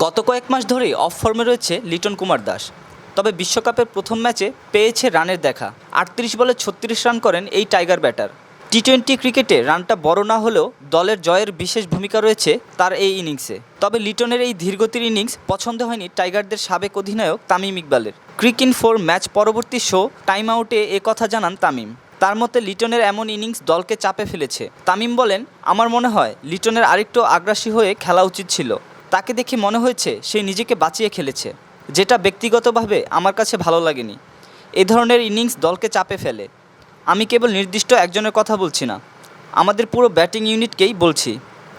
গত কয়েক মাস ধরেই অফ ফর্মে রয়েছে লিটন কুমার দাস। তবে বিশ্বকাপের প্রথম ম্যাচে পেয়েছে রানের দেখা। ৩৮ বলে ৩৬ রান করেন এই টাইগার ব্যাটার। টি-20 ক্রিকেটে রানটা বড় না হলেও দলের জয়ের বিশেষ ভূমিকা রয়েছে তার এই ইনিংসে। তবে লিটনের এই ধীরগতির ইনিংস পছন্দ হয়নি টাইগারদের সাবেক অধিনায়ক তামিম ইকবালের। ক্রিক-ইনফোর ম্যাচ পরবর্তী শো টাইম আউটে কথা জানান তামিম। তার মতে লিটনের এমন ইনিংস দলকে চাপে ফেলেছে। তামিম বলেন, আমার মনে হয় লিটনের আরেকটু আগ্রাসী হয়ে খেলা উচিত ছিল। তাকে দেখে মনে হয়েছে সে নিজেকে বাঁচিয়ে খেলেছে, যেটা ব্যক্তিগতভাবে আমার কাছে ভালো লাগেনি। এ ধরনের ইনিংস দলকে চাপে ফেলে। আমি কেবল নির্দিষ্ট একজনের কথা বলছি না, আমাদের পুরো ব্যাটিং ইউনিটকেই বলছি।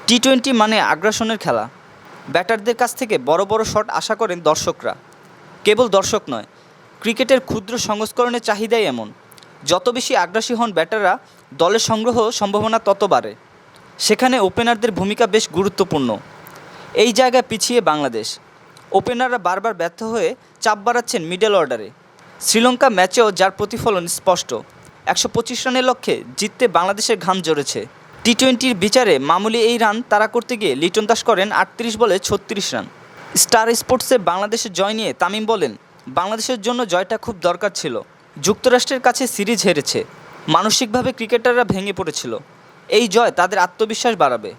টি-20 মানে আগ্রাসনের খেলা। ব্যাটারদের কাছ থেকে বড় বড় শট আশা করেন দর্শকরা। কেবল দর্শক নয়, ক্রিকেটের ক্ষুদ্র সংস্করণের চাহিদাই এমন। যত বেশি আগ্রাসী হন ব্যাটাররা, দলের সংগ্রহ সম্ভাবনা তত বাড়ে। সেখানে ওপেনারদের ভূমিকা বেশ গুরুত্বপূর্ণ। এই জায়গায় পিছিয়ে বাংলাদেশ। ওপেনাররা বারবার ব্যর্থ হয়ে চাপ বাড়াচ্ছেন মিডল অর্ডারে। শ্রীলঙ্কা ম্যাচেও যার প্রতিফলন স্পষ্ট। ১২৫ রানের লক্ষ্যে জিততে বাংলাদেশের ঘাম ঝরেছে। টি-20-র বিচারে মামুলি এই রান তাড়া করতে গিয়ে লিটন দাস করেন ৩৮ বলে ৩৬ রান। স্টার স্পোর্টসে বাংলাদেশের জয় নিয়ে তামিম বলেন, বাংলাদেশের জন্য জয়টা খুব দরকার ছিল। যুক্তরাষ্ট্রের কাছে সিরিজ হেরেছে, মানসিকভাবে ক্রিকেটাররা ভেঙে পড়েছিল। এই জয় তাদের আত্মবিশ্বাস বাড়াবে।